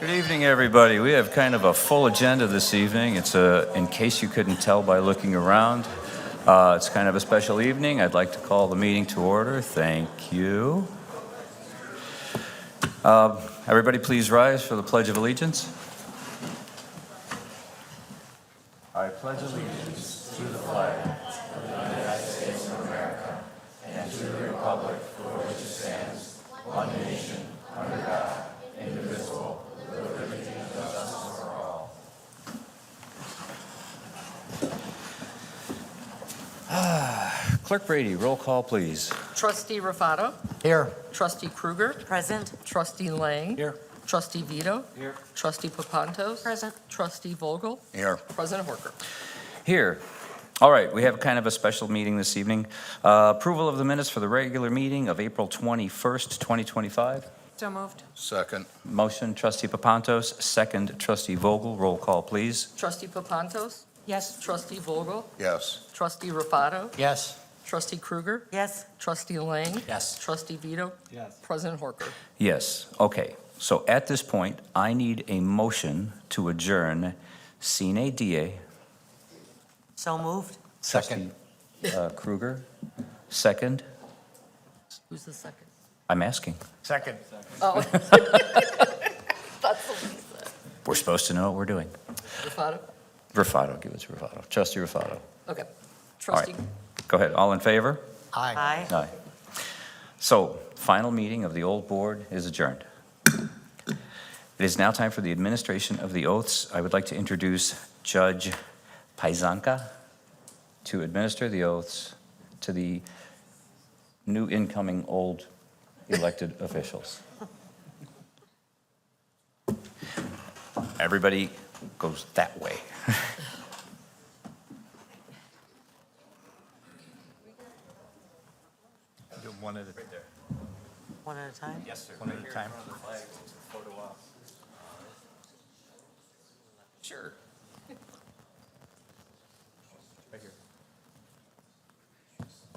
Good evening, everybody. We have kind of a full agenda this evening. It's in case you couldn't tell by looking around, it's kind of a special evening. I'd like to call the meeting to order. Thank you. Everybody please rise for the Pledge of Allegiance. I pledge allegiance to the flag of the United States of America and to the republic for which it stands, one nation, under God, indivisible, with liberty and justice for all. Clerk Brady, roll call, please. Trustee Ruffatto. Here. Trustee Krueger. Present. Trustee Lang. Here. Trustee Vito. Here. Trustee Papantos. Present. Trustee Vogel. Here. President Horcher. Here. All right, we have kind of a special meeting this evening. Approval of the minutes for the regular meeting of April 21st, 2025. So moved. Second. Motion, Trustee Papantos, second, Trustee Vogel. Roll call, please. Trustee Papantos. Yes. Trustee Vogel. Yes. Trustee Ruffatto. Yes. Trustee Krueger. Yes. Trustee Lang. Yes. Trustee Vito. Yes. President Horcher. Yes, okay. So at this point, I need a motion to adjourn Sine Die. So moved. Second. Krueger, second. Who's the second? I'm asking. Second. Oh. That's what he said. We're supposed to know what we're doing. Ruffatto. Ruffatto, give it to Ruffatto. Trustee Ruffatto. Okay. All Trustee. right, go ahead. All in favor? Aye. Aye. So, final meeting of the old board is adjourned. It is now time for the administration of the oaths. I would like to introduce Judge Pieczonka to administer the oaths to the new incoming old elected officials. Everybody goes that way. Do one at a time. One at a time? Yes, sir. One at a time. Sure.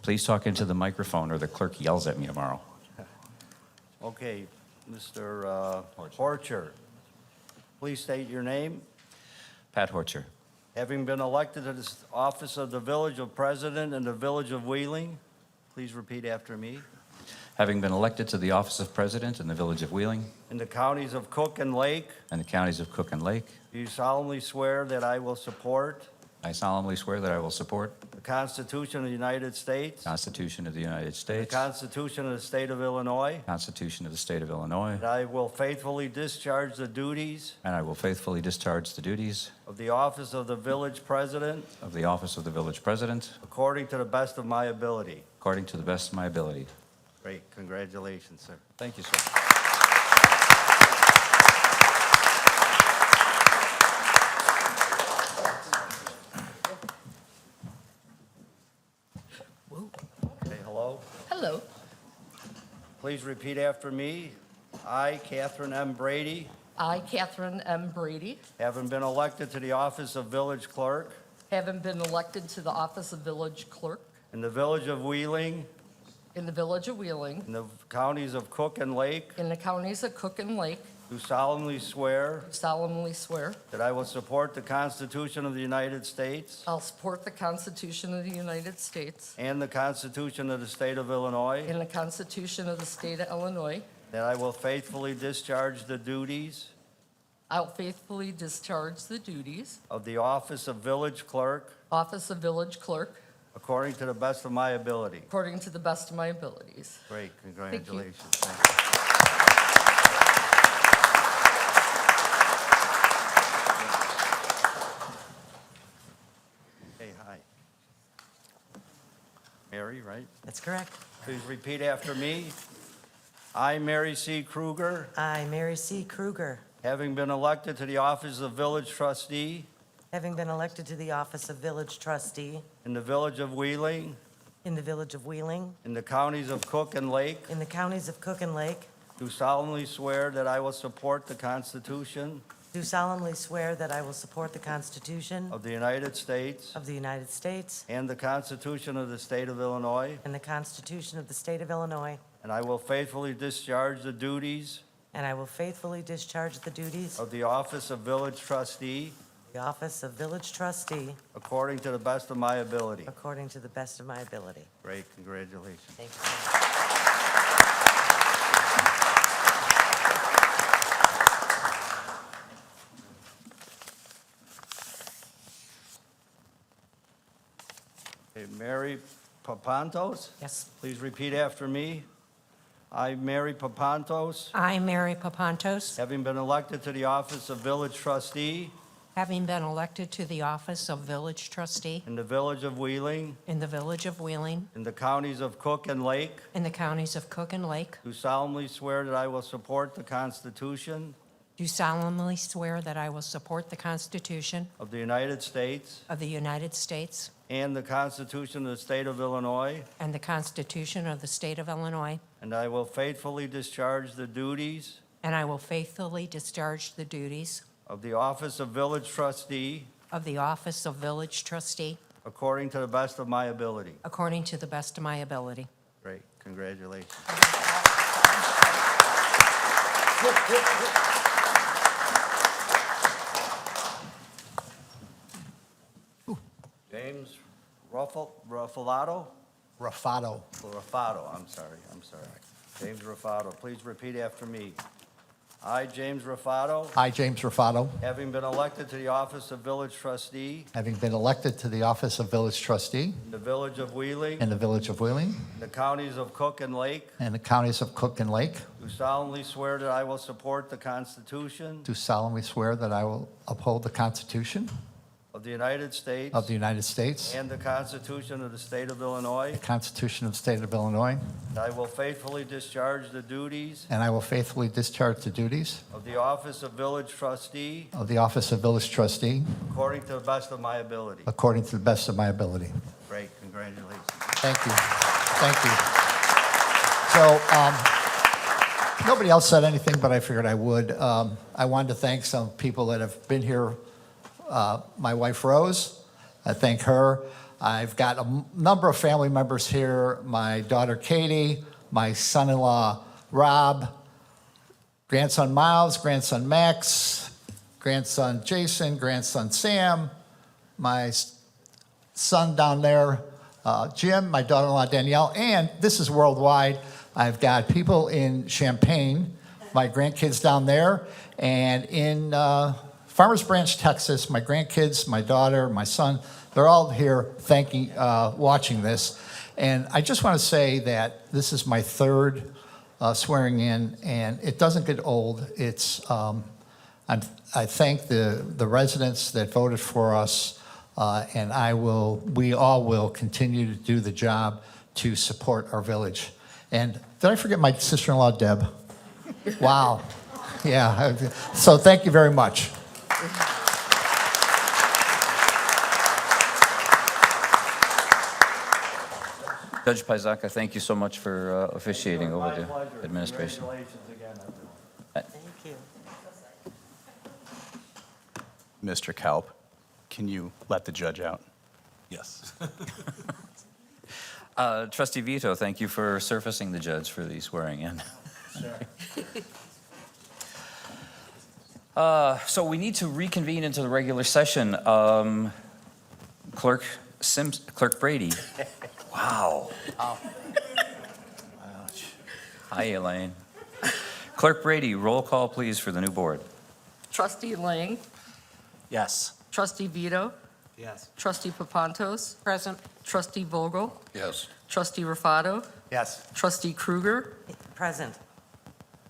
Please talk into the microphone or the clerk yells at me tomorrow. Okay, Mr. Horcher, please state your name. Pat Horcher. Having been elected to the office of the Village of President in the Village of Wheeling, please repeat after me. Having been elected to the office of President in the Village of Wheeling In the counties of Cook and Lake, and the counties of Cook and Lake, do you solemnly swear that I will support I solemnly swear that I will support the Constitution of the United States, the Constitution of the United the States, Constitution of the State of Illinois, the Constitution of the State of Illinois, that I will faithfully discharge the duties and I will faithfully discharge the duties of the office of the Village President of the office of the Village President according to the best of my ability. according to the best of my ability. Great, congratulations, sir. Thank you, sir. Okay, hello. Hello. Please repeat after me. I, Kathryn M. Brady, I, Kathryn M. Brady, having been elected to the office of Village Clerk having been elected to the office of Village Clerk in the Village of Wheeling, in the Village of Wheeling, in the counties of Cook and Lake, in the counties of Cook and Lake, do solemnly swear solemnly swear that I will support the Constitution of the United States I'll support the Constitution of the United States and the Constitution of the State of Illinois, and the Constitution of the State of Illinois. that I will faithfully discharge the duties I'll faithfully discharge the duties, of the office of Village Clerk office of Village Clerk, according to the best of my ability. according to the best of my abilities. Great, you. congratulations. Thank you. Hey, hi. Mary, right? That's correct. Please repeat after me. I, Mary C. Krueger, I, Mary C. Krueger, having been elected to the office of Village Trustee having been elected to the office of Village Trustee in the Village of Wheeling, in the Village of Wheeling, in the counties of Cook and Lake, in the counties of Cook and Lake, do solemnly swear that I will support the Constitution do solemnly swear that I will support the Constitution of the United States of the United States and the Constitution of the State of Illinois, and the Constitution of the State of Illinois, and I will faithfully discharge the duties and I will faithfully discharge the duties of the office of village trustee of the office of village trustee according to the best of my ability. according to the best of my ability. Great, congratulations. Thank you so much. Okay, Mary Papantos, Yes. please repeat after me. I, Mary Papantos, I, Mary Papantos, having been elected to the office of village trustee having been elected to the office of village trustee in the village of Wheeling, in the village of Wheeling, in the counties of Cook and Lake, in the counties of Cook and Lake, do solemnly swear that I will support the Constitution do solemnly swear that I will support the Constitution of the United States of the United States and the Constitution of the State of Illinois, and the Constitution of the State of Illinois, and I will faithfully discharge the duties and I will faithfully discharge the duties of the office of village trustee of the office of village trustee according to the best of my ability. according to the best of my ability. Great, congratulations. James Ruffatto? Ruffatto. Ruffatto, I'm sorry. James Ruffatto, please repeat after me. I, James Ruffatto, I, James Ruffatto, having been elected to the office of village trustee having been elected to the office of village trustee in the village of Wheeling, in the village of Wheeling, in the counties of Cook and Lake, and the counties of Cook and Lake, do solemnly swear that I will support the Constitution do solemnly swear that I will uphold the Constitution of the United States of the United States, and the Constitution of the State of Illinois, the Constitution of the State of Illinois, and I will faithfully discharge the duties and I will faithfully discharge the duties of the office of village trustee of the office of village trustee according to the best of my ability. according to the best of my ability. Great, congratulations. Thank you. Thank you. So, nobody else said anything, but I figured I would. I wanted to thank some people that have been here. My wife, Rose, I thank her. I've got a number of family members here. My daughter, Katie, my son-in-law, Rob, grandson, Miles, grandson, Max, grandson, Jason, grandson, Sam, my son down there, Jim, my daughter-in-law, Danielle, and this is worldwide. I've got people in Champaign, my grandkids down there, and in Farmers Branch, Texas, my grandkids, my daughter, my son, they're all here watching this. And I just want to say that this is my third swearing in, and it doesn't get old. I thank the residents that voted for us, and we all will continue to do the job to support our village. And did I forget my sister-in-law, Deb? Wow. Yeah. So thank you very much. Judge Pieczonka, thank you so much for officiating over My the pleasure. administration. Congratulations again, everyone. Thank you. Mr. Kalp, can you let the judge out? Yes. Trustee Vito, thank you for surfacing the judge for the swearing in. So we need to reconvene into the regular session. Clerk Brady. Wow. Hi, Elaine. Clerk Brady, roll call, please, for the new board. Trustee Lang, Yes. Trustee Vito, Yes. Trustee Papantos, Present. Trustee Vogel, Yes. Trustee Ruffatto, Yes. Trustee Krueger, Present.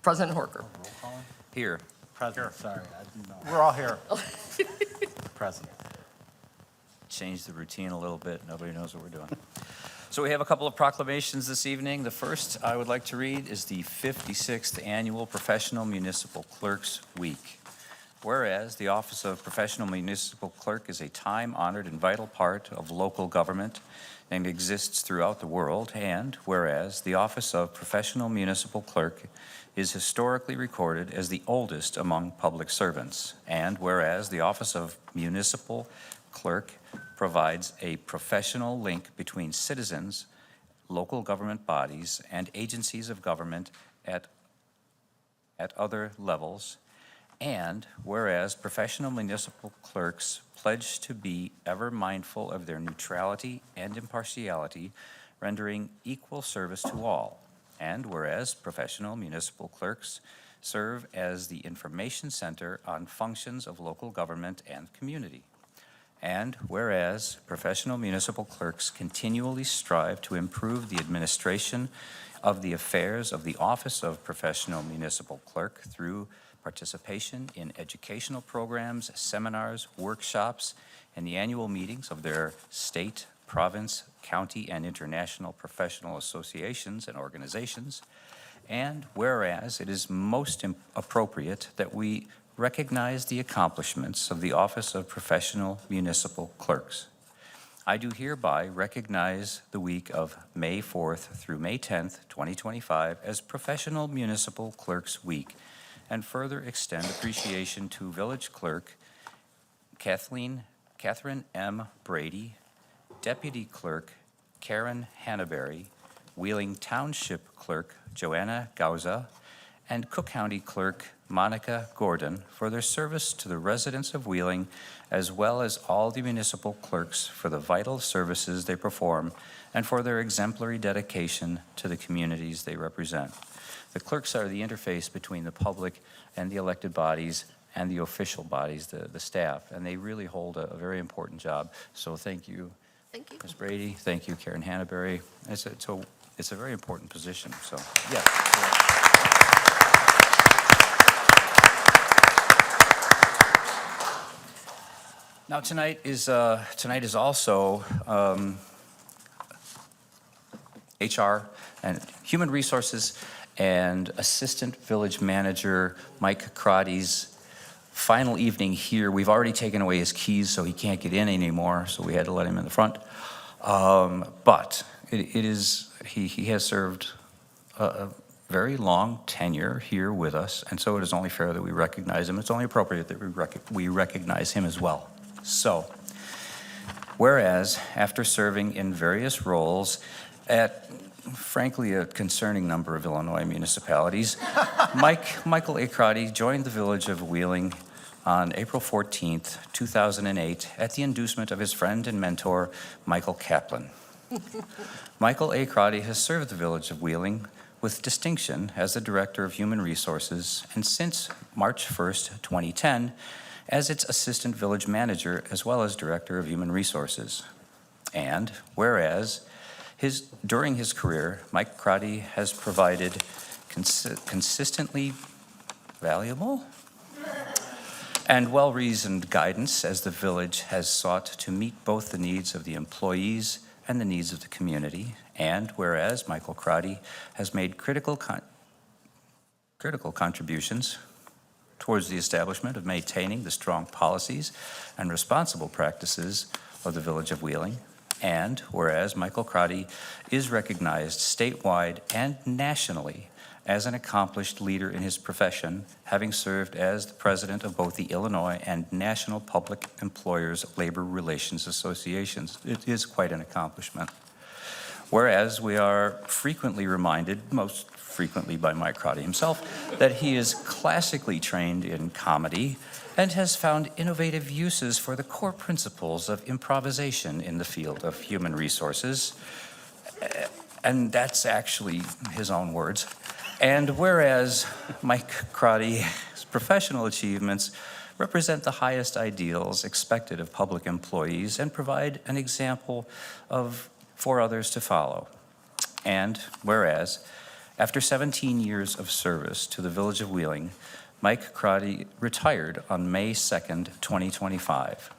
President Horcher. Here. Present, sorry, I didn't know. We're all here. Present. Change the routine a little bit. Nobody knows what we're doing. So we have a couple of proclamations this evening. The first I would like to read is the 56th Annual Professional Municipal Clerks Week. Whereas the Office of Professional Municipal Clerk is a time-honored and vital part of local government and exists throughout the world, and whereas the Office of Professional Municipal Clerk is historically recorded as the oldest among public servants, and whereas the Office of Municipal Clerk provides a professional link between citizens, local government bodies, and agencies of government at at other levels. And whereas professional municipal clerks pledge to be ever mindful of their neutrality and impartiality, rendering equal service to all. And whereas professional municipal clerks serve as the information center on functions of local government and community. And whereas professional municipal clerks continually strive to improve the administration of the affairs of the Office of Professional Municipal Clerk through participation in educational programs, seminars, workshops, and the annual meetings of their state, province, county, and international professional associations and organizations. And whereas it is most appropriate that we recognize the accomplishments of the Office of Professional Municipal Clerks, I do hereby recognize the week of May 4th through May 10th, 2025 as Professional Municipal Clerks Week, and further extend appreciation to Village Clerk Kathryn M. Brady, Deputy Clerk Karen Hannaberry, Wheeling Township Clerk Joanna Gauza, and Cook County Clerk Monica Gordon for their service to the residents of Wheeling, as well as all the municipal clerks for the vital services they perform and for their exemplary dedication to the communities they represent. The clerks are the interface between the public and the elected bodies and the official bodies, the staff, and they really hold a very important job. So thank you, Thank you. Ms. Brady. Thank you, Karen Hannaberry. It's a very important position, so, yeah. Now, tonight is also HR and Human Resources and Assistant Village Manager Mike Crotty's final evening here. We've already taken away his keys, so he can't get in anymore, so we had to let him in the front. But he has served a very long tenure here with us, and so it is only fair that we recognize him. It's only appropriate that we recognize him as well. So, whereas after serving in various roles at, frankly, a concerning number of Illinois municipalities, Michael A. Crotty joined the Village of Wheeling on April 14th, 2008, at the inducement of his friend and mentor, Michael Kaplan. Michael A. Crotty has served the Village of Wheeling with distinction as the Director of Human Resources, and since March 1st, 2010, as its Assistant Village Manager, as well as Director of Human Resources. And whereas during his career, Mike Crotty has provided consistently valuable and well-reasoned guidance as the village has sought to meet both the needs of the employees and the needs of the community. And whereas Michael Crotty has made critical contributions towards the establishment of maintaining the strong policies and responsible practices of the Village of Wheeling. And whereas Michael Crotty is recognized statewide and nationally as an accomplished leader in his profession, having served as the president of both the Illinois and National Public Employers Labor Relations Associations. It is quite an accomplishment. Whereas we are frequently reminded, most frequently by Mike Crotty himself, that he is classically trained in comedy and has found innovative uses for the core principles of improvisation in the field of human resources. And that's actually his own words. And whereas Mike Crotty's professional achievements represent the highest ideals expected of public employees and provide an example for others to follow. And whereas after 17 years of service to the Village of Wheeling, Mike Crotty retired on May 2nd, 2025.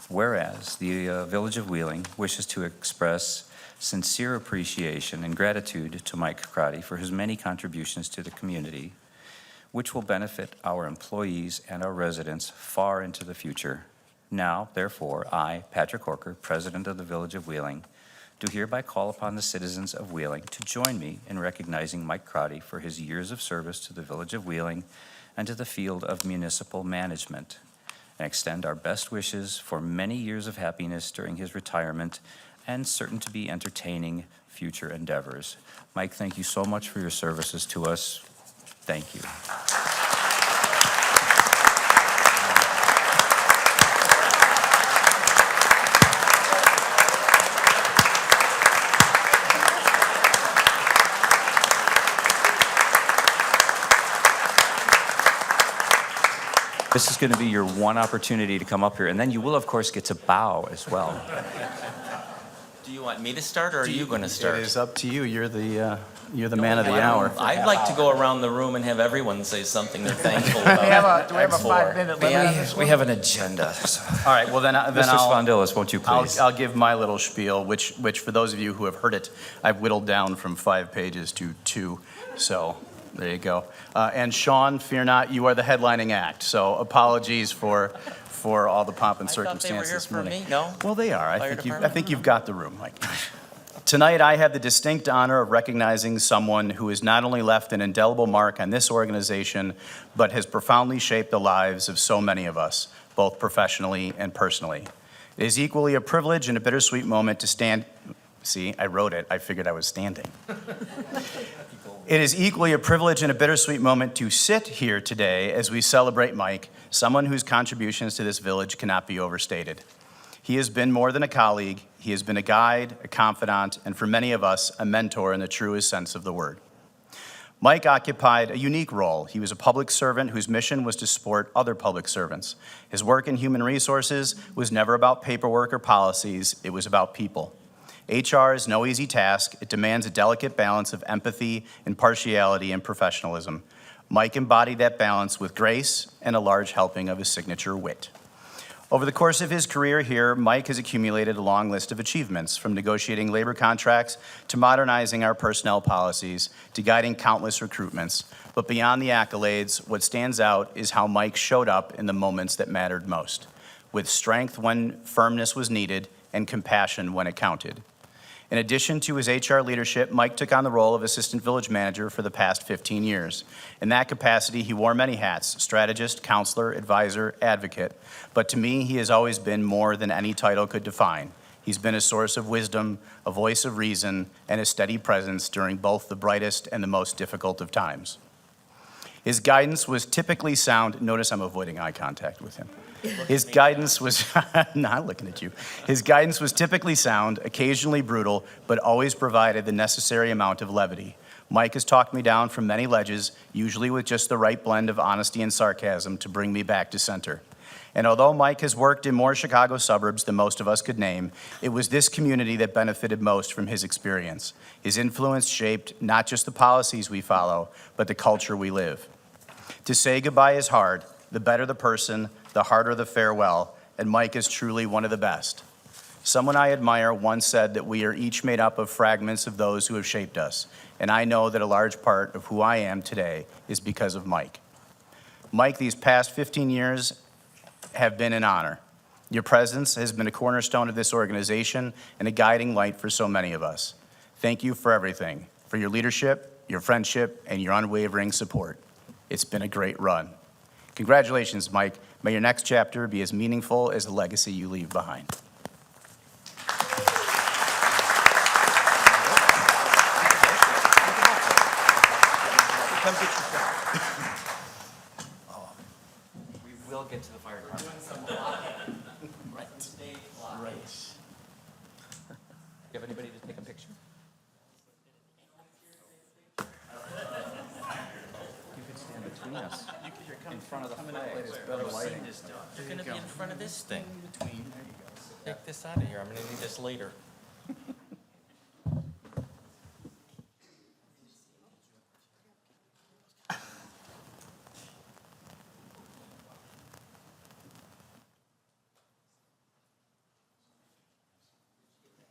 Whereas the Village of Wheeling wishes to express sincere appreciation and gratitude to Mike Crotty for his many contributions to the community, which will benefit our employees and our residents far into the future. Now, therefore, I, Patrick Horcher, President of the Village of Wheeling, do hereby call upon the citizens of Wheeling to join me in recognizing Mike Crotty for his years of service to the Village of Wheeling and to the field of municipal management, and extend our best wishes for many years of happiness during his retirement and certain to be entertaining future endeavors. Mike, thank you so much for your services to us. Thank you. This is going to be your one opportunity to come up here, and then you will, of course, get to bow as well. Do you want me to start, or are you going to start? It is up to you. You're the man of the hour. I'd like to go around the room and have everyone say something they're thankful about. Do we have a for. 5-minute limit on this We have an agenda. So. All right, well, then Mr. I'll, Spondilis, won't you please? I'll give my little spiel, which for those of you who have heard it, I've whittled down from 5 pages to 2. So there you go. And Sean, fear not, you are the headlining act. So apologies for all the pomp and I thought they were circumstances here this for morning. me. No? Well, they are. Fire I department? think you've got the room, Mike. Tonight, I have the distinct honor of recognizing someone who has not only left an indelible mark on this organization, but has profoundly shaped the lives of so many of us, both professionally and personally. It is equally a privilege and a bittersweet moment to stand. See, I wrote it. I figured I was standing. It is equally a privilege and a bittersweet moment to sit here today as we celebrate Mike, someone whose contributions to this village cannot be overstated. He has been more than a colleague. He has been a guide, a confidant, and for many of us, a mentor in the truest sense of the word. Mike occupied a unique role. He was a public servant whose mission was to support other public servants. His work in human resources was never about paperwork or policies. It was about people. HR is no easy task. It demands a delicate balance of empathy, impartiality, and professionalism. Mike embodied that balance with grace and a large helping of his signature wit. Over the course of his career here, Mike has accumulated a long list of achievements, from negotiating labor contracts to modernizing our personnel policies to guiding countless recruitments. But beyond the accolades, what stands out is how Mike showed up in the moments that mattered most, with strength when firmness was needed and compassion when it counted. In addition to his HR leadership, Mike took on the role of assistant village manager for the past 15 years. In that capacity, he wore many hats: strategist, counselor, advisor, advocate. But to me, he has always been more than any title could define. He's been a source of wisdom, a voice of reason, and a steady presence during both the brightest and the most difficult of times. His guidance was typically sound. Notice I'm avoiding eye contact with him. His guidance was, not looking at you. His guidance was typically sound, occasionally brutal, but always provided the necessary amount of levity. Mike has talked me down from many ledges, usually with just the right blend of honesty and sarcasm to bring me back to center. And although Mike has worked in more Chicago suburbs than most of us could name, it was this community that benefited most from his experience. His influence shaped not just the policies we follow, but the culture we live. To say goodbye is hard. The better the person, the harder the farewell, and Mike is truly one of the best. Someone I admire once said that we are each made up of fragments of those who have shaped us, and I know that a large part of who I am today is because of Mike. Mike, these past 15 years have been an honor. Your presence has been a cornerstone of this organization and a guiding light for so many of us. Thank you for everything, for your leadership, your friendship, and your unwavering support. It's been a great run. Congratulations, Mike. May your next chapter be as meaningful as the legacy you leave behind. We will get to the fire department. Right. You have anybody to take a picture? You could stand between us. In front of the flag. You're going to be in front of this thing. Take this out of here. I'm going to need this later.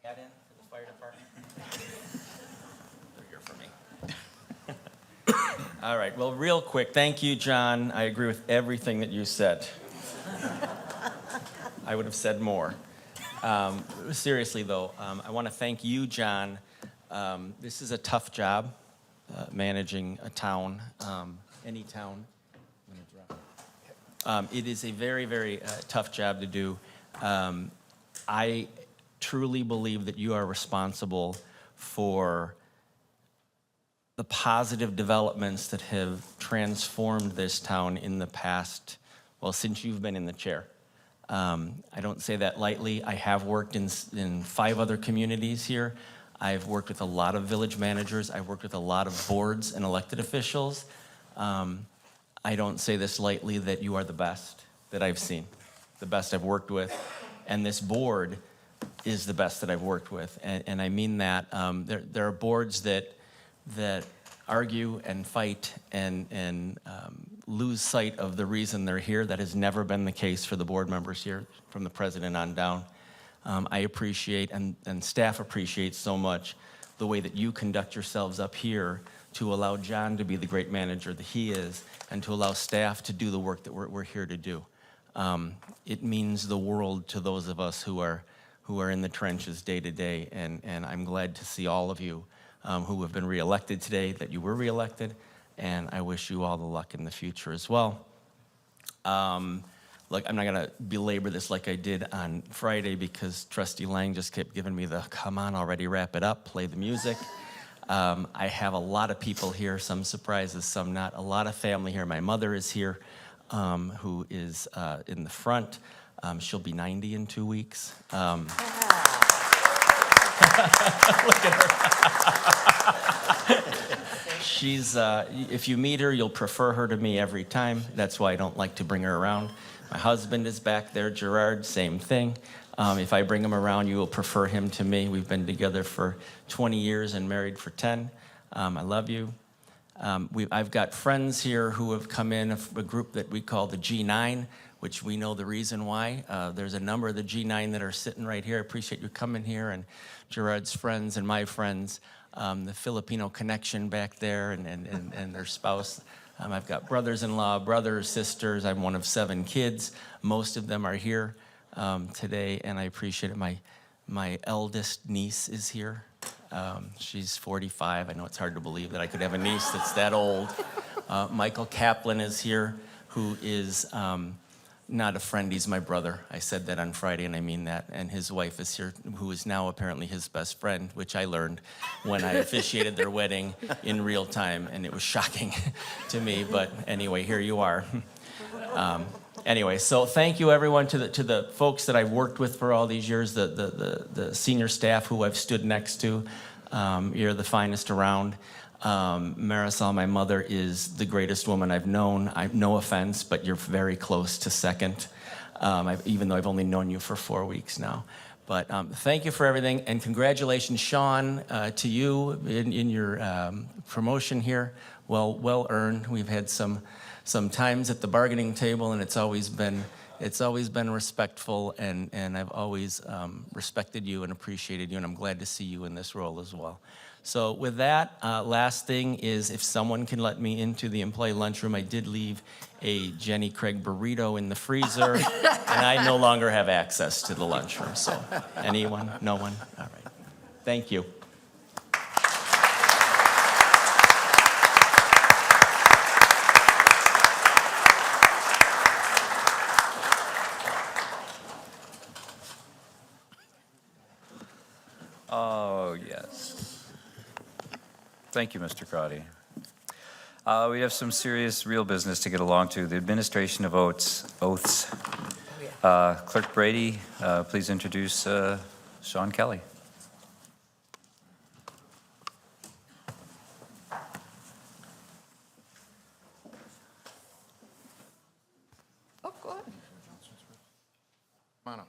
Add in to the fire department. They're here for me. All right, well, real quick, thank you, John. I agree with everything that you said. I would have said more. Seriously, though, I want to thank you, John. This is a tough job, managing a town, any town. It is a very, very tough job to do. I truly believe that you are responsible for the positive developments that have transformed this town in the past, well, since you've been in the chair. I don't say that lightly. I have worked in 5 other communities here. I've worked with a lot of village managers. I've worked with a lot of boards and elected officials. I don't say this lightly, that you are the best that I've seen, the best I've worked with. And this board is the best that I've worked with. And I mean that. There are boards that argue and fight and lose sight of the reason they're here. That has never been the case for the board members here, from the president on down. I appreciate, and staff appreciates so much, the way that you conduct yourselves up here to allow John to be the great manager that he is, and to allow staff to do the work that we're here to do. It means the world to those of us who are in the trenches day to day, and I'm glad to see all of you who have been reelected today, that you were reelected, and I wish you all the luck in the future as well. Look, I'm not gonna belabor this like I did on Friday, because Trustee Lang just kept giving me the, come on already, wrap it up, play the music. I have a lot of people here, some surprises, some not, a lot of family here. My mother is here, who is in the front. She'll be 90 in 2 weeks. Look at her. She's, if you meet her, you'll prefer her to me every time. That's why I don't like to bring her around. My husband is back there, Gerard, same thing. If I bring him around, you will prefer him to me. We've been together for 20 years and married for 10. I love you. I've got friends here who have come in, a group that we call the G9, which we know the reason why. There's a number of the G9 that are sitting right here. I appreciate you coming here, and Gerard's friends and my friends. The Filipino connection back there, and their spouse. I've got brothers-in-law, brothers, sisters. I'm one of 7 kids. Most of them are here today, and I appreciate it. My eldest niece is here. She's 45. I know it's hard to believe that I could have a niece that's that old. Michael Kaplan is here, who is not a friend, he's my brother. I said that on Friday, and I mean that. And his wife is here, who is now apparently his best friend, which I learned when I officiated their wedding in real time, and it was shocking to me. But anyway, here you are. Anyway, so thank you, everyone, to the folks that I've worked with for all these years, the senior staff who I've stood next to. You're the finest around. Marisol, my mother, is the greatest woman I've known. No offense, but you're very close to second, even though I've only known you for 4 weeks now. But thank you for everything, and congratulations, Sean, to you in your promotion here. Well earned. We've had some times at the bargaining table, and it's always been respectful, and I've always respected you and appreciated you, and I'm glad to see you in this role as well. So with that, last thing is, if someone can let me into the employee lunchroom, I did leave a Jenny Craig burrito in the freezer, and I no longer have access to the lunchroom. So anyone? No one? All right. Thank you. Oh, yes. Thank you, Mr. Crotty. We have some serious, real business to get along to. The administration of oaths. Clerk Brady, please introduce Sean Kelly. Oh, go ahead. Come on up.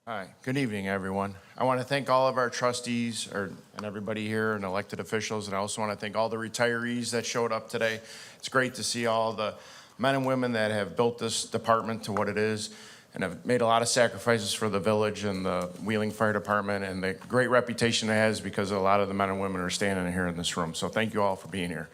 All right, good evening, everyone. I want to thank all of our trustees and everybody here and elected officials, and I also want to thank all the retirees that showed up today. It's great to see all the men and women that have built this department to what it is and have made a lot of sacrifices for the village and the Wheeling Fire Department and the great reputation it has, because a lot of the men and women are standing here in this room. So thank you all for being here.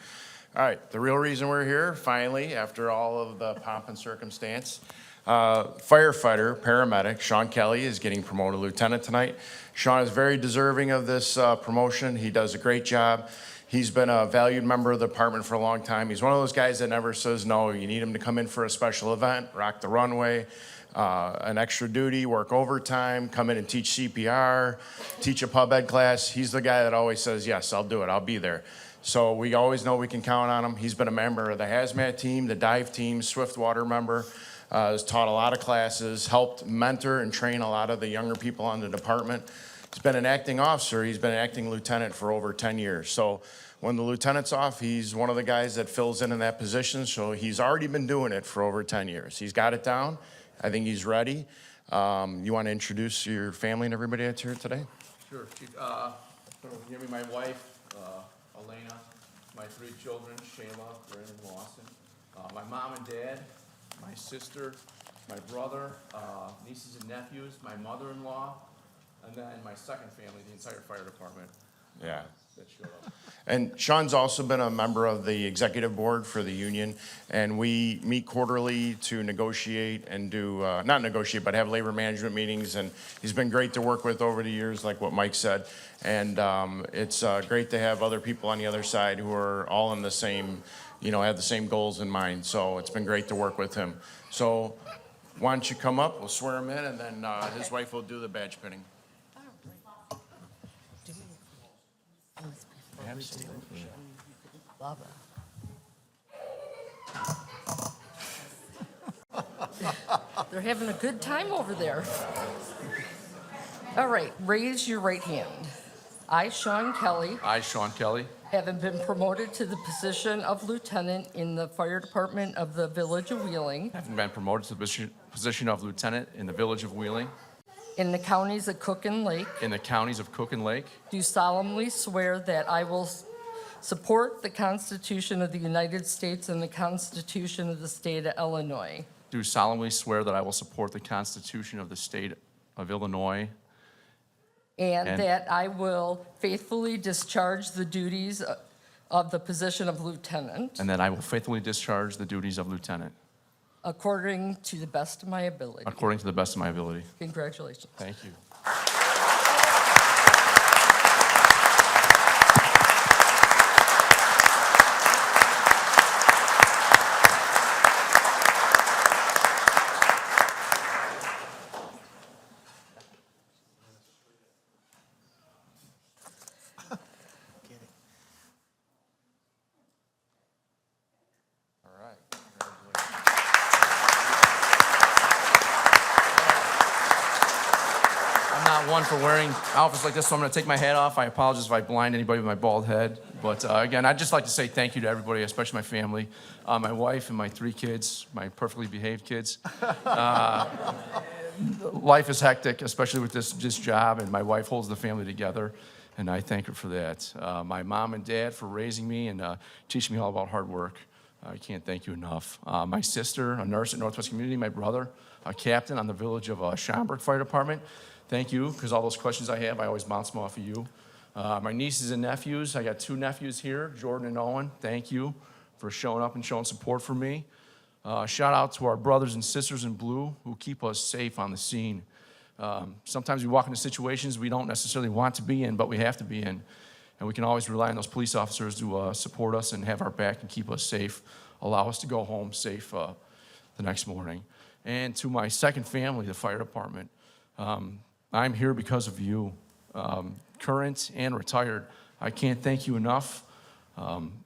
All right, the real reason we're here, finally, after all of the pomp and circumstance, firefighter, paramedic, Sean Kelly is getting promoted to lieutenant tonight. Sean is very deserving of this promotion. He does a great job. He's been a valued member of the department for a long time. He's one of those guys that never says no. You need him to come in for a special event, rock the runway, an extra duty, work overtime, come in and teach CPR, teach a pub ed class. He's the guy that always says, yes, I'll do it, I'll be there. So we always know we can count on him. He's been a member of the hazmat team, the dive team, Swiftwater member, has taught a lot of classes, helped mentor and train a lot of the younger people on the department. He's been an acting officer. He's been an acting lieutenant for over 10 years. So when the lieutenant's off, he's one of the guys that fills in that position. So he's already been doing it for over 10 years. He's got it down. I think he's ready. You want to introduce your family and everybody that's here today? Sure, Chief. Give me my wife, Elena, my 3 children, Shayla, Brandon, and Lawson, my mom and dad, my sister, my brother, nieces and nephews, my mother-in-law, and then my second family, the entire fire department. Yeah. That showed up. And Sean's also been a member of the executive board for the union, and we meet quarterly to negotiate and do, not negotiate, but have labor management meetings, and he's been great to work with over the years, like what Mike said. And it's great to have other people on the other side who are all in the same, have the same goals in mind. So it's been great to work with him. So why don't you come up, we'll swear him in, and then his wife will do the badge pinning. Absolutely. Love it. They're having a good time over there. All right, raise your right hand. I, Sean Kelly, I, Sean Kelly, having been promoted to the position of lieutenant in the fire department of the Village of Wheeling, having been promoted to the position of lieutenant in the village of Wheeling, in the counties of Cook and Lake, in the counties of Cook and Lake, do solemnly swear that I will support the Constitution of the United States and the Constitution of the State of Illinois, do solemnly swear that I will support the Constitution of the state of Illinois, and that I will faithfully discharge the duties of the position of lieutenant and that I will faithfully discharge the duties of lieutenant according to the best of my ability. according to the best of my ability. Congratulations. Thank you. All right. I'm not one for wearing outfits like this, so I'm going to take my hat off. I apologize if I blind anybody with my bald head. But again, I'd just like to say thank you to everybody, especially my family, my wife and my 3 kids, my perfectly behaved kids. Life is hectic, especially with this job, and my wife holds the family together, and I thank her for that. My mom and dad for raising me and teaching me all about hard work. I can't thank you enough. My sister, a nurse at Northwest Community, my brother, a captain on the village of Schaumburg Fire Department. Thank you, because all those questions I have, I always bounce them off of you. My nieces and nephews, I got 2 nephews here, Jordan and Owen. Thank you for showing up and showing support for me. Shout out to our brothers and sisters in blue who keep us safe on the scene. Sometimes we walk into situations we don't necessarily want to be in, but we have to be in. And we can always rely on those police officers to support us and have our back and keep us safe, allow us to go home safe the next morning. And to my second family, the fire department, I'm here because of you, current and retired. I can't thank you enough.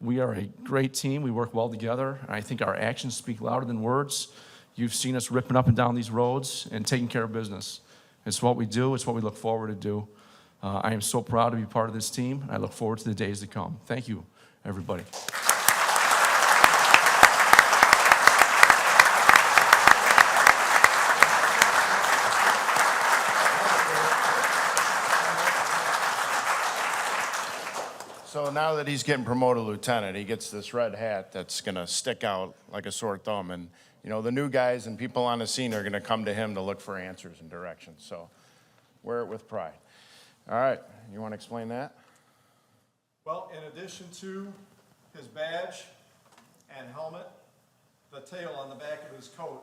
We are a great team. We work well together. And I think our actions speak louder than words. You've seen us ripping up and down these roads and taking care of business. It's what we do. It's what we look forward to do. I am so proud to be part of this team, and I look forward to the days to come. Thank you, everybody. So now that he's getting promoted to lieutenant, he gets this red hat that's going to stick out like a sore thumb. And, the new guys and people on the scene are going to come to him to look for answers and directions. So wear it with pride. All right, you want to explain that? Well, in addition to his badge and helmet, the tail on the back of his coat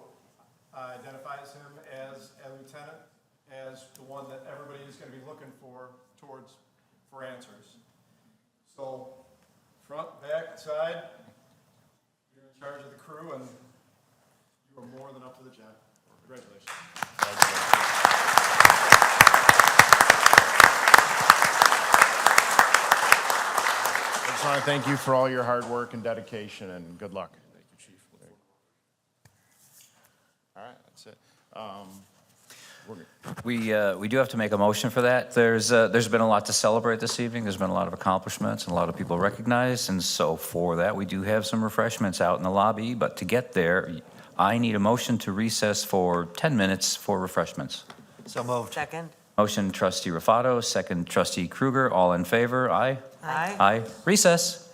identifies him as a lieutenant, as the one that everybody is going to be looking for answers. So, front, back, side, you're in charge of the crew, and you are more than up to the job. I just want to thank you for all your hard work and dedication, and good luck. Thank you, Chief. All right, that's it. We do have to make a motion for that. There's been a lot to celebrate this evening. There's been a lot of accomplishments and a lot of people recognized. And so for that, we do have some refreshments out in the lobby. But to get there, I need a motion to recess for 10 minutes for refreshments. So moved. Second? Motion trustee Ruffatto, second trustee Krueger. All in favor? Aye? Aye. Aye. Recess.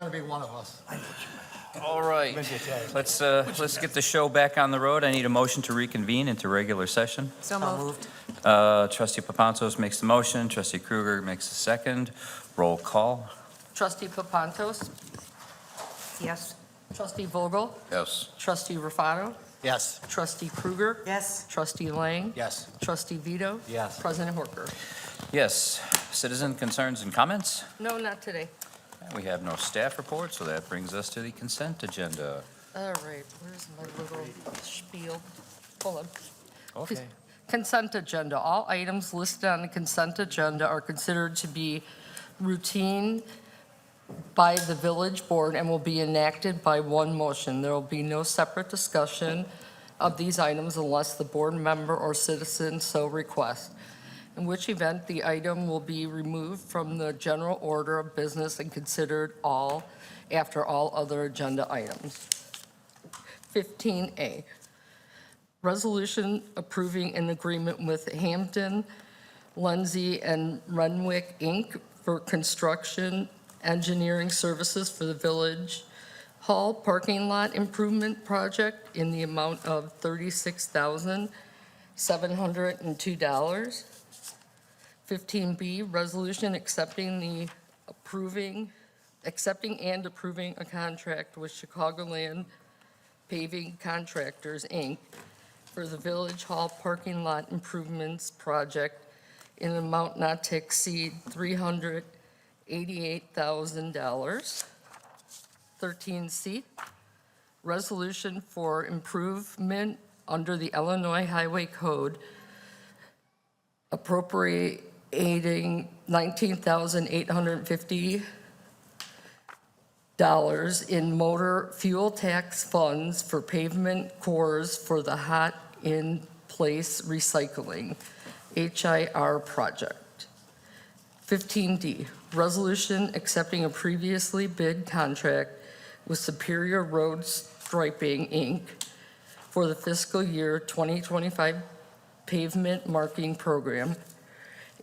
Gonna be one of us. All right, let's get the show back on the road. I need a motion to reconvene into regular session. So moved. Trustee Papantos makes the motion, trustee Krueger makes the second. Roll call. Trustee Papantos, Yes. trustee Vogel, Yes. trustee Ruffatto, Yes. trustee Krueger, Yes. trustee Lang, Yes. trustee Vito. Yes. President Horcher. Yes. Citizen concerns and comments? No, not today. We have no staff report, so that brings us to the consent agenda. All right, where's my little spiel? Hold on. Okay. Consent agenda. All items listed on the consent agenda are considered to be routine by the village board and will be enacted by one motion. There will be no separate discussion of these items unless the board member or citizen so requests, in which event the item will be removed from the general order of business and considered after all other agenda items. 15A, resolution approving an agreement with Hampton, Lindsay, and Renwick, Inc. for construction engineering services for the Village Hall parking lot improvement project in the amount of $36,702. 15B, resolution accepting and approving a contract with Chicagoland Paving Contractors, Inc. for the Village Hall parking lot improvements project in an amount not to exceed $388,000. 13C, resolution for improvement under the Illinois Highway Code appropriating $19,850 in motor fuel tax funds for pavement cores for the Hot in Place Recycling, HIR project. 15D, resolution accepting a previously bid contract with Superior Road Striping, Inc. for the fiscal year 2025 pavement marking program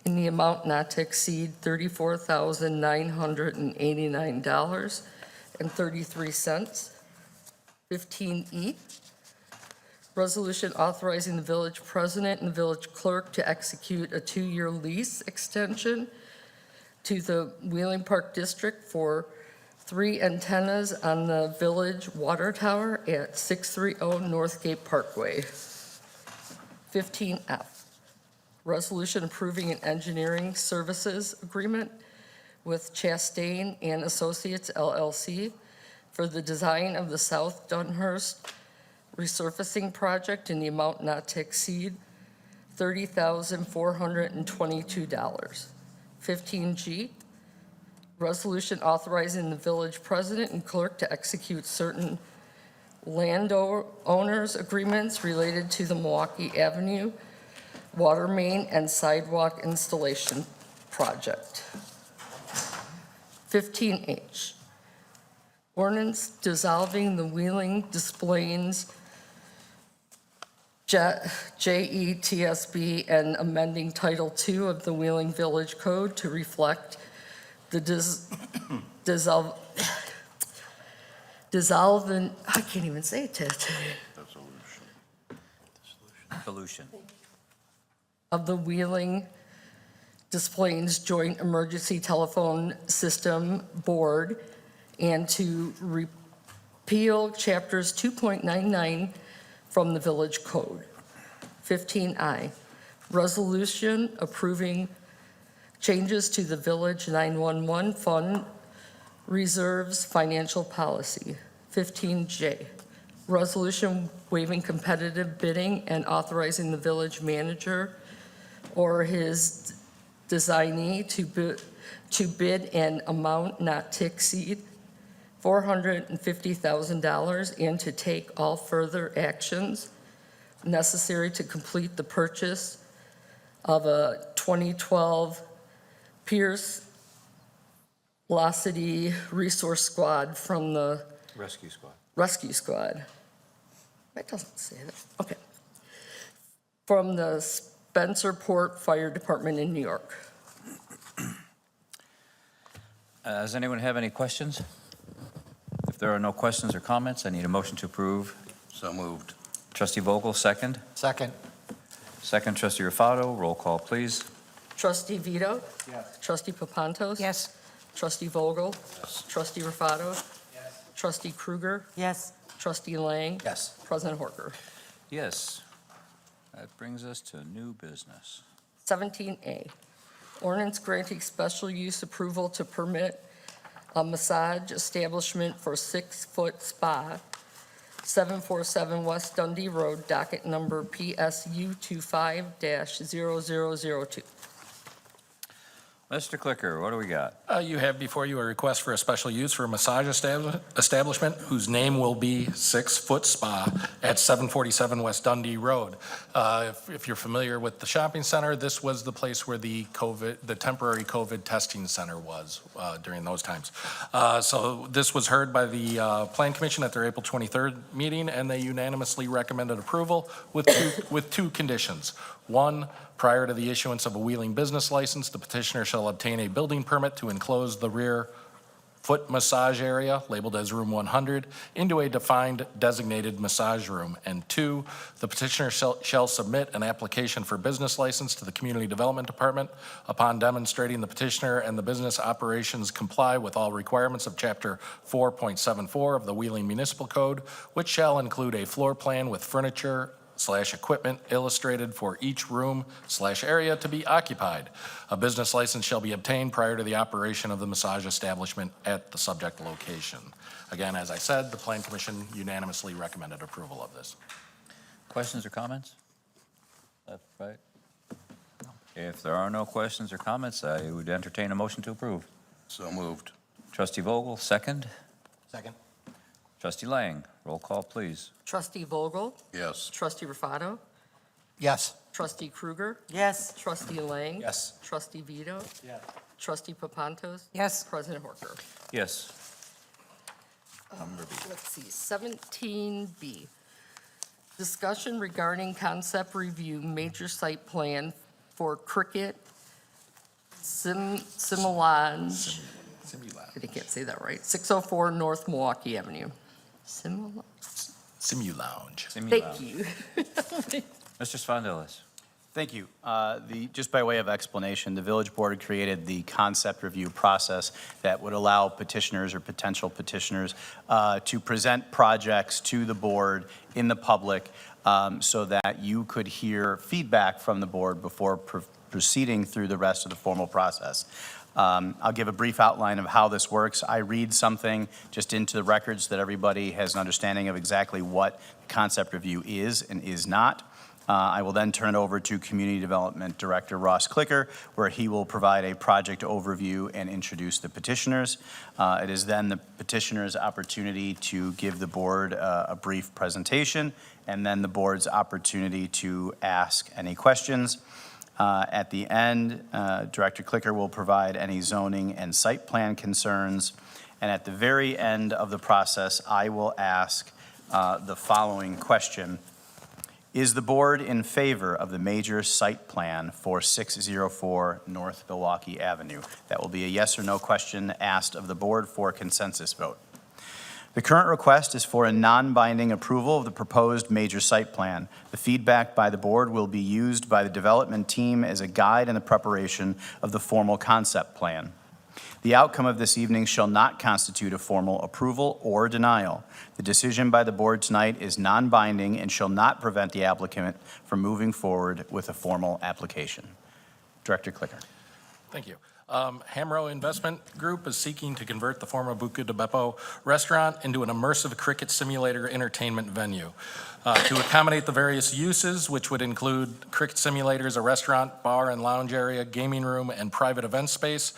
in the amount not to exceed $34,989.33. 15E, resolution authorizing the village president and the village clerk to execute a 2-year lease extension to the Wheeling Park District for 3 antennas on the village water tower at 630 Northgate Parkway. 15F, resolution approving an engineering services agreement with Chastain and Associates LLC for the design of the South Dunhurst resurfacing project in the amount not to exceed $30,422. 15G, resolution authorizing the village president and clerk to execute certain landowners agreements related to the Milwaukee Avenue water main and sidewalk installation project. 15H, ordinance dissolving the Wheeling Displays JETSB and amending Title II of the Wheeling Village Code to reflect the dissolving, I can't even say it today, Solution. of the Wheeling Displays Joint Emergency Telephone System Board and to repeal chapters 2.99 from the Village Code. 15I, resolution approving changes to the Village 911 Fund Reserves Financial Policy. 15J, resolution waiving competitive bidding and authorizing the village manager or his designee to bid an amount not to exceed $450,000 and to take all further actions necessary to complete the purchase of a 2012 Pierce Velocity Resource Squad from the Rescue Squad. Rescue Squad. That doesn't say that. Okay. From the Spencerport Fire Department in New York. Does anyone have any questions? there are no questions or comments, I need a motion to approve. So moved. Trustee Vogel, second. Second. Second, Trustee Ruffatto, roll call, please. Trustee Vito? Yes. Trustee Papantos? Yes. Trustee Vogel? Trustee Ruffatto? Yes. Trustee Krueger? Yes. Trustee Lang? Yes. President Horcher. Yes. That brings us to new business. 17A, ordinance granting special use approval to permit a massage establishment for 6-foot spa, 747 West Dundee Road, docket number PSU 25-0002. Mr. Clicker, what do we got? You have before you a request for a special use for a massage establishment whose name will be 6-Foot Spa at 747 West Dundee Road. If you're familiar with the shopping center, this was the place where the temporary COVID testing center was during those times. So this was heard by the Plan Commission at their April 23rd meeting, and they unanimously recommended approval with two conditions. One, prior to the issuance of a Wheeling business license, the petitioner shall obtain a building permit to enclose the rear foot massage area, labeled as room 100, into a defined designated massage room. And two, the petitioner shall submit an application for business license to the Community Development Department upon demonstrating the petitioner and the business operations comply with all requirements of Chapter 4.74 of the Wheeling Municipal Code, which shall include a floor plan with furniture/equipment illustrated for each room/area to be occupied. A business license shall be obtained prior to the operation of the massage establishment at the subject location. Again, as I said, the Plan Commission unanimously recommended approval of this. Questions or comments? Left, right? If there are no questions or comments, I would entertain a motion to approve. So moved. Trustee Vogel, second. Second. Trustee Lang, roll call, please. Trustee Vogel? Yes. Trustee Ruffatto? Yes. Trustee Krueger? Yes. Trustee Lang? Yes. Trustee Vito? Yes. Trustee Papantos? Yes. President Horcher. Yes. Number B. Let's see, 17B. Discussion regarding concept review major site plan for Cricket Simulounge. I can't say that right. 604 North Milwaukee Avenue. Simulounge. Thank you. Mr. Spondelis. Thank you. Just by way of explanation, the village board created the concept review process that would allow petitioners or potential petitioners to present projects to the board in the public so that you could hear feedback from the board before proceeding through the rest of the formal process. I'll give a brief outline of how this works. I read something just into the records that everybody has an understanding of exactly what concept review is and is not. I will then turn it over to Community Development Director Ross Clicker, where he will provide a project overview and introduce the petitioners. It is then the petitioner's opportunity to give the board a brief presentation, and then the board's opportunity to ask any questions. At the end, Director Clicker will provide any zoning and site plan concerns. And at the very end of the process, I will ask the following question. Is the board in favor of the major site plan for 604 North Milwaukee Avenue? That will be a yes or no question asked of the board for a consensus vote. The current request is for a non-binding approval of the proposed major site plan. The feedback by the board will be used by the development team as a guide in the preparation of the formal concept plan. The outcome of this evening shall not constitute a formal approval or denial. The decision by the board tonight is non-binding and shall not prevent the applicant from moving forward with a formal application. Director Clicker. Thank you. Hamro Investment Group is seeking to convert the former Buca de Beppo restaurant into an immersive cricket simulator entertainment venue. To accommodate the various uses, which would include cricket simulators, a restaurant, bar and lounge area, gaming room, and private event space,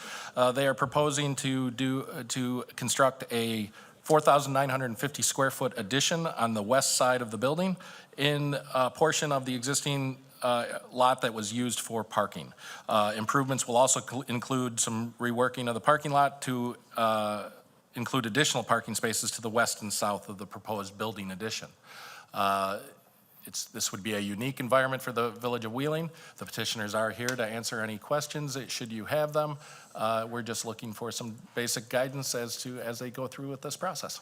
they are proposing to construct a 4,950 square foot addition on the west side of the building in a portion of the existing lot that was used for parking. Improvements will also include some reworking of the parking lot to include additional parking spaces to the west and south of the proposed building addition. This would be a unique environment for the Village of Wheeling. The petitioners are here to answer any questions should you have them. We're just looking for some basic guidance as they go through with this process.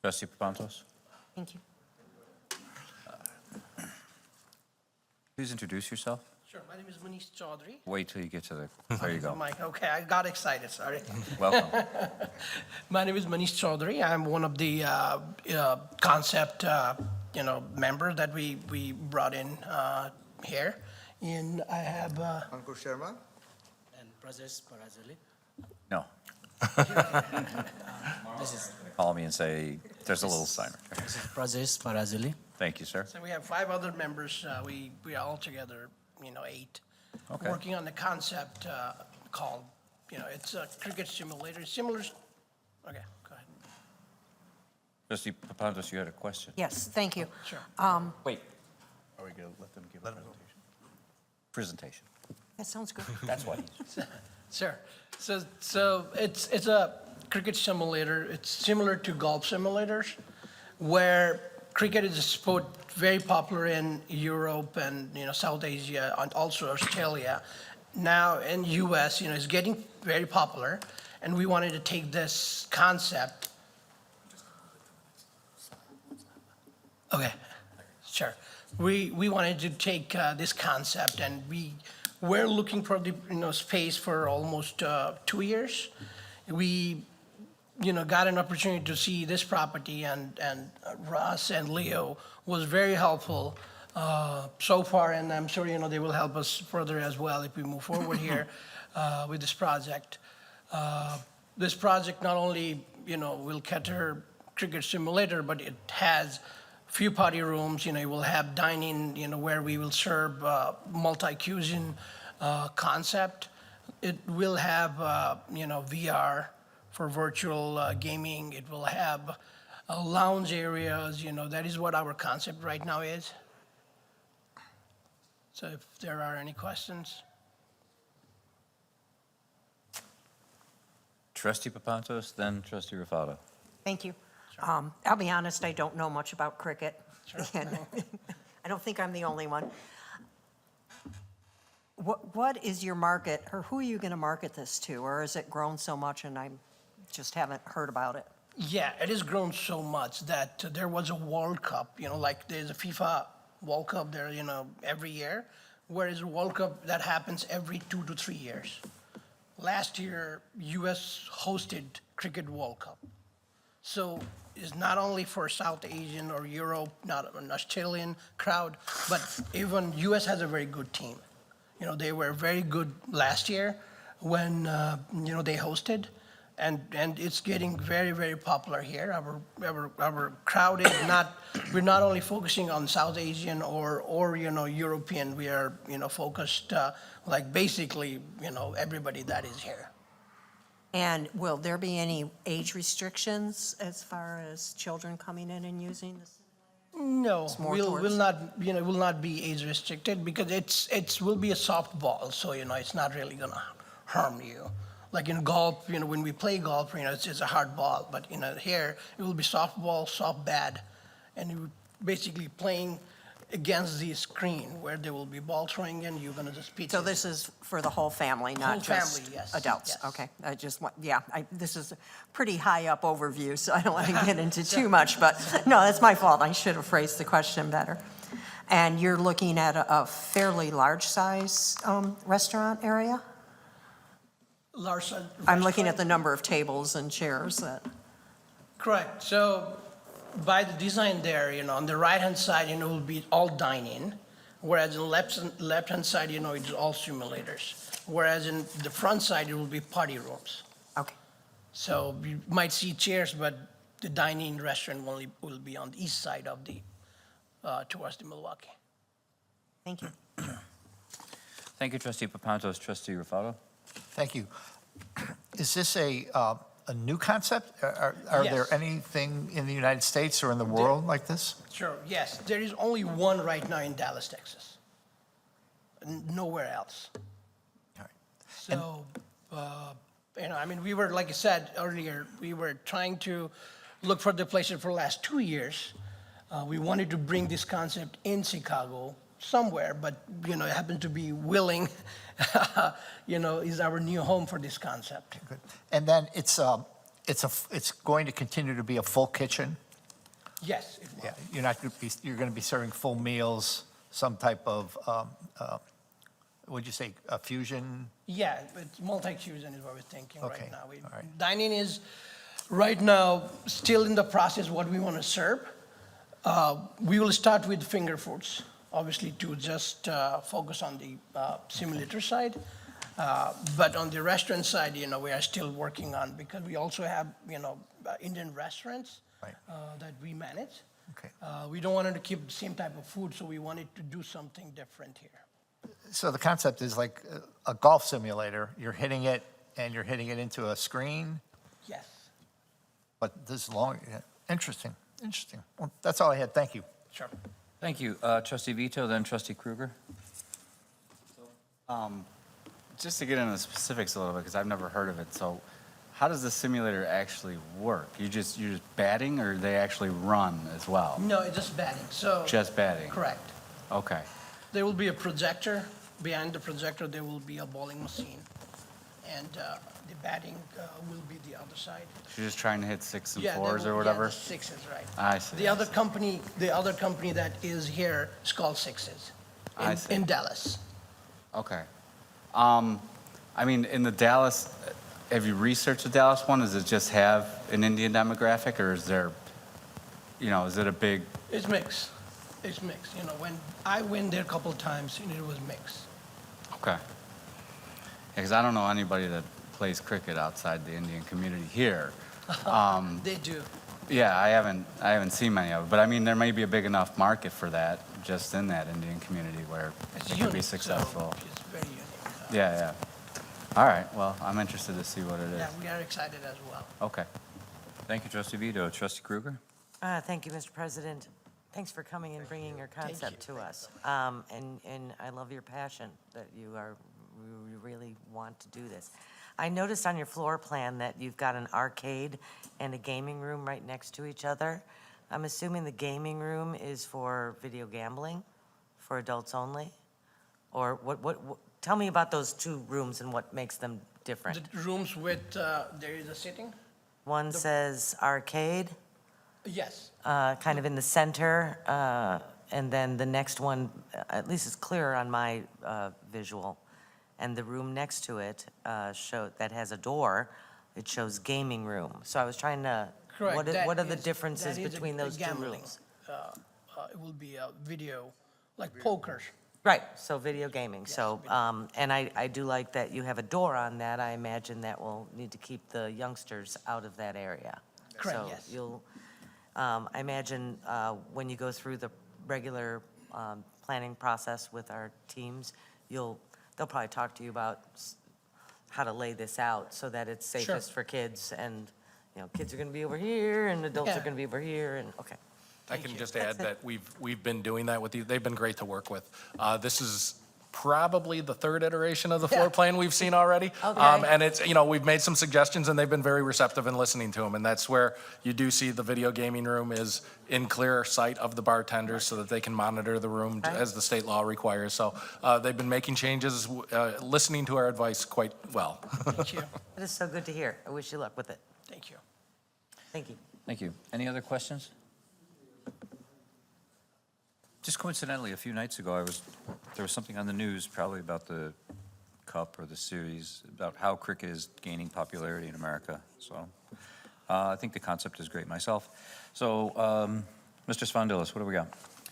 Trustee Papantos? Thank you. Please introduce yourself. Sure, my name is Manish Chaudhary. Wait till you get to the, there you go. Mike, okay, I got excited, sorry. Welcome. My name is Manish Chaudhary. I'm one of the concept, members that we brought in here. And I have. Uncle Sharma? And Prajesh Parazali. No. Call me and say, there's a little sign. This is Prajesh Parazali. Thank you, sir. So we have 5 other members. We are all together, 8. Okay. Working on the concept called, it's a cricket simulator, similar. Okay, go ahead. Trustee Papantos, you had a question? Yes, thank you. Sure. Wait, Are we going to let them give a presentation. presentation? That sounds good. That's why. Sure. So it's a cricket simulator. It's similar to golf simulators, where cricket is a sport very popular in Europe and South Asia and also Australia. Now in U.S., it's getting very popular, and we wanted to take this concept. Okay, sure. We wanted to take this concept, and we're looking for the space for almost 2 years. We got an opportunity to see this property, and Russ and Leo was very helpful so far, and I'm sure they will help us further as well if we move forward here with this project. This project not only will cater cricket simulator, but it has few party rooms. It will have dining, where we will serve multi-cuisine concept. It will have VR for virtual gaming. It will have lounge areas. That is what our concept right now is. So if there are any questions. Trustee Papantos, then Trustee Ruffatto. Thank you. I'll be honest, I don't know much about cricket. And I don't think I'm the only one. What is your market, or who are you going to market this to? Or has it grown so much and I just haven't heard about it? Yeah, it has grown so much that there was a World Cup, like there's a FIFA World Cup there, every year, whereas a World Cup that happens every 2 to 3 years. Last year, U.S. hosted Cricket World Cup. So it's not only for South Asian or Europe, not an Australian crowd, but even U.S. has a very good team. They were very good last year when, they hosted. And it's getting very, very popular here. Our crowd is we're not only focusing on South Asian or European. We are, focused like basically, everybody that is here. And will there be any age restrictions as far as children coming in and using this? No, more will towards- will not be age restricted because it will be a soft ball, so it's not really gonna harm you. Like in golf, when we play golf, it's a hard ball, but here it will be soft ball, soft bat, and you're basically playing against the screen where there will be ball throwing and you're gonna just pitch. So it. this is for the whole family, not Whole just family, yes, adults? yes. Okay, I just want, this is a pretty high up overview, so I don't want to get into too much, but no, that's my fault. I should have phrased the question better. And you're looking at a fairly large size restaurant area? Larson. I'm looking at the number of tables and chairs that, Correct. So by the design there, on the right-hand side, it will be all dining, whereas in the left-hand side, it's all simulators. Whereas in the front side, it will be party rooms. okay. So you might see chairs, but the dining restaurant will be on the east side of the, towards the Milwaukee. Thank you. Thank you, Trustee Papantos. Trustee Ruffatto? Thank you. Is this a new concept? Are there Yes. anything in the United States or in the world like this? Sure, yes. There is only one right now in Dallas, Texas. Nowhere else. All right. So, we were, like I said earlier, we were trying to look for the places for the last 2 years. We wanted to bring this concept in Chicago somewhere, but, it happened to be Willing, is our new home for this concept. Good. And then it's going to continue to be a full kitchen? Yes, it will. Yeah, you're not going to be, you're going to be serving full meals, some type of, what'd you say, a fusion? Yeah, but multi-cuisine is what we're thinking Okay, right now. all right. Dining is, right now, still in the process what we want to serve. We will start with finger foods, obviously, to just focus on the simulator side. But on the restaurant side, we are still working on, because we also have, Indian restaurants Right. that we manage. Okay. We don't want to keep the same type of food, so we wanted to do something different here. So the concept is like a golf simulator. You're hitting it, and you're hitting it into a screen, Yes. but this long, yeah, interesting. Well, that's all I had. Thank you. Sure. Thank you. Trustee Vito, then Trustee Krueger. Just to get into the specifics a little bit, because I've never heard of it, so how does the simulator actually work? You're just batting, or they actually run as well? No, it's just batting, so. Just batting? Correct. Okay. There will be a projector. Behind the projector, there will be a bowling machine. And the batting will be the other side. You're just trying to hit 6s and Yeah, 4s there or will- whatever? Yeah, the sixes, right. I see. The other company that is here is called Sixes I see. in Dallas. Okay. I mean, in the Dallas, have you researched the Dallas one? Does it just have an Indian demographic, or is there, is it a big? It's mixed. It's mixed. When I went there a couple of times, and it was mixed. Okay. Because I don't know anybody that plays cricket outside the Indian community here. They do. Yeah, I haven't seen many of it, but I mean, there may be a big enough market for that just in that Indian community where It's it could unique, be so successful. it's very unique. Yeah. All right, well, I'm interested to see what it is. Yeah, we are excited as well. Okay. Thank you, Trustee Vito. Trustee Krueger? Thank you, Mr. President. Thanks for coming and bringing your concept to us. And I love your passion that you really want to do this. I noticed on your floor plan that you've got an arcade and a gaming room right next to each other. I'm assuming the gaming room is for video gambling, for adults only? Or what, tell me about those two rooms and what makes them different. The rooms with, there is a sitting? One says arcade, Yes. kind of in the center, and then the next one, at least it's clearer on my visual. And the room next to it that has a door, it shows gaming room. So I was trying to, Correct. what are the That differences is between a those two gambling. rooms? It will be a video, like poker. Right, so video gaming. So, and I do like that you have a door on that. I imagine that will need to keep the youngsters out of that area. Correct, So yes. you'll, I imagine when you go through the regular planning process with our teams, they'll probably talk to you about how to lay this out so that it's safest for kids. And, kids are going to be over here and adults are Yeah. going to be over here and, okay. I can just add that we've been doing that with you. They've been great to work with. This is probably the third iteration of the floor plan we've seen already. Okay. And it's, we've made some suggestions and they've been very receptive in listening to them. And that's where you do see the video gaming room is in clear sight of the bartenders so that they can monitor the room Right. as the state law requires. So they've been making changes, listening to our advice quite well. Thank you. It is so good to hear. I wish you luck with it. Thank you. Thank you. Thank you. Any other questions? Just coincidentally, a few nights ago, there was something on the news, probably about the Cup or the series, about how cricket is gaining popularity in America. So I think the concept is great myself. So, Mr. Svandilis, what do we got?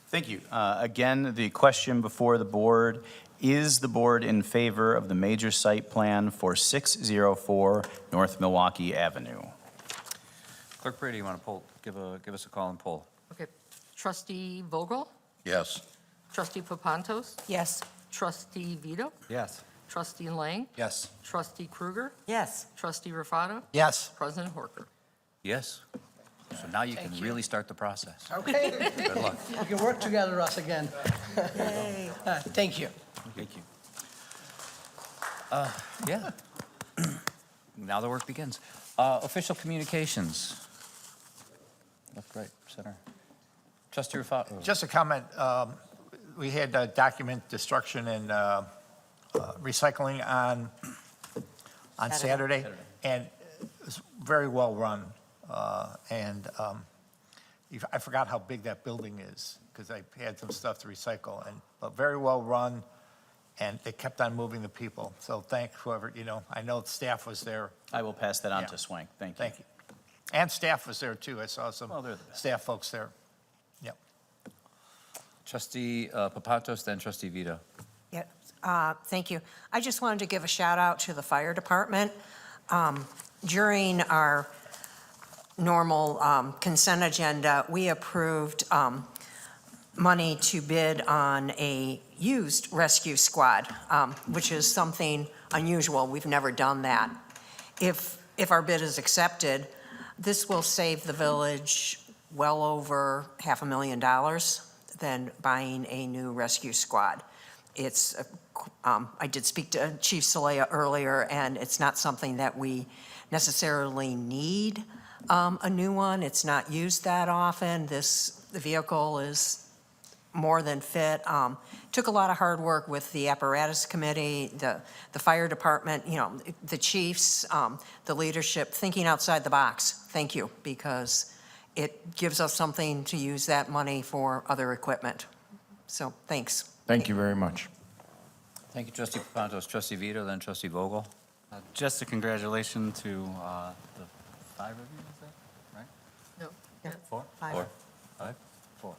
Thank you. Again, the question before the board, is the board in favor of the major site plan for 604 North Milwaukee Avenue? Clerk Brady, you want to give us a call and poll? Okay. Trustee Vogel? Yes. Trustee Papantos? Yes. Trustee Vito? Yes. Trustee Lang? Yes. Trustee Krueger? Yes. Trustee Ruffatto? Yes. President Horcher? Yes. So now you can really start the process. Okay. Good luck. We can work together, us again. Yay. Thank you. Thank you. Yeah. Now the work begins. Official communications. Left, right, center. Trustee Ruffatto. Just a comment, we had document destruction and recycling on Saturday, and it was very well run. And I forgot how big that building is, because I had some stuff to recycle, but very well run, and they kept on moving the people. So thank whoever, I know staff was there. I will pass that on Yeah. to Swank. Thank you. Thank you. And staff was there, too. I saw some Well, they're the best. staff folks there. Yep. Trustee Papantos, then trustee Vito. Yeah, thank you. I just wanted to give a shout out to the fire department. During our normal consent agenda, we approved money to bid on a used rescue squad, which is something unusual. We've never done that. If our bid is accepted, this will save the village well over $500,000 than buying a new rescue squad. It's, I did speak to Chief Saleha earlier, and it's not something that we necessarily need a new one. It's not used that often. The vehicle is more than fit. Took a lot of hard work with the apparatus committee, the fire department, the chiefs, the leadership, thinking outside the box. Thank you, because it gives us something to use that money for other equipment. So, thanks. Thank you very much. Thank you, trustee Papantos. Trustee Vito, then trustee Vogel. Just a congratulations to the 5 of you, is that right? No. Yeah. 4? Five. 4? 5? 4,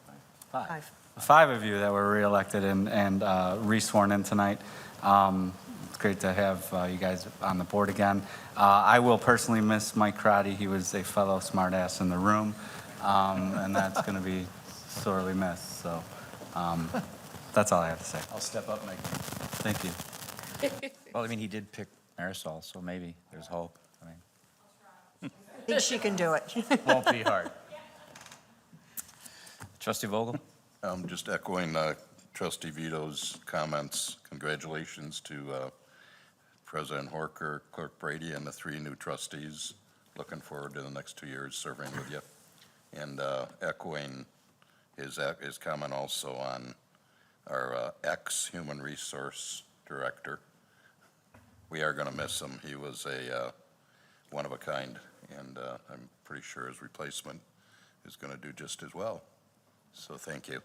5. Five. The 5 of you that were reelected and re-sworn in tonight. It's great to have you guys on the board again. I will personally miss Mike Crotty. He was a fellow smartass in the room, and that's going to be sorely missed. So that's all I have to say. I'll step up, Mike. Thank you. Well, I mean, he did pick Marisol, so maybe there's hope. I mean, I think she can do it. Won't be hard. trustee Vogel. Just echoing trustee Vito's comments, congratulations to President Horcher, Clerk Brady, and the 3 new trustees. Looking forward to the next 2 years serving with you. And echoing his comment also on our ex-human resource director. We are going to miss him. He was a one of a kind, and I'm pretty sure his replacement is going to do just as well. So thank you.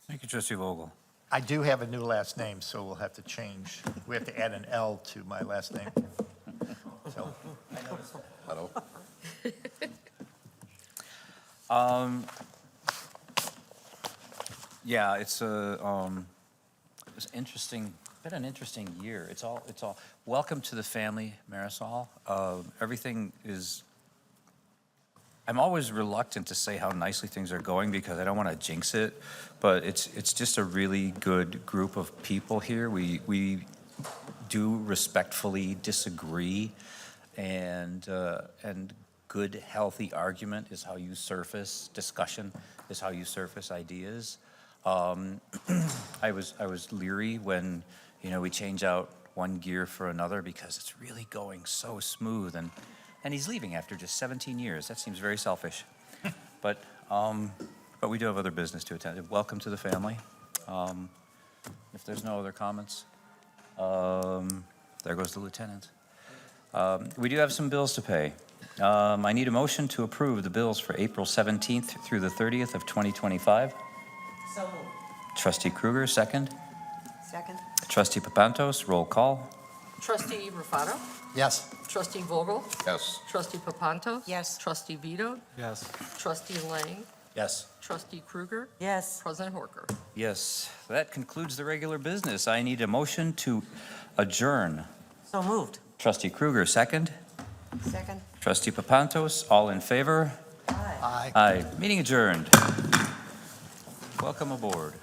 Thank you, trustee Vogel. I do have a new last name, so we'll have to change. We have to add an L to my last name. So, Hello? Yeah, it's interesting, been an interesting year. It's all, welcome to the family, Marisol. Everything is, I'm always reluctant to say how nicely things are going because I don't want to jinx it, but it's just a really good group of people here. We do respectfully disagree, and good, healthy argument is how you surface discussion, is how you surface ideas. I was leery when, we change out one gear for another because it's really going so smooth, and he's leaving after just 17 years. That seems very selfish. But we do have other business to attend. Welcome to the family. If there's no other comments, there goes the lieutenant. We do have some bills to pay. I need a motion to approve the bills for April 17th through the 30th of 2025. So moved. Trustee Krueger, second. Second. Trustee Papantos, roll call. Trustee Ruffatto? yes. Trustee Vogel? Yes. Trustee Papantos? Yes. Trustee Vito? Yes. Trustee Lang? Yes. Trustee Krueger? Yes. President Horcher? Yes, that concludes the regular business. I need a motion to adjourn. So moved. Trustee Krueger, second. Second. Trustee Papantos, all in favor? Aye. Aye. Aye. Meeting adjourned. Welcome aboard.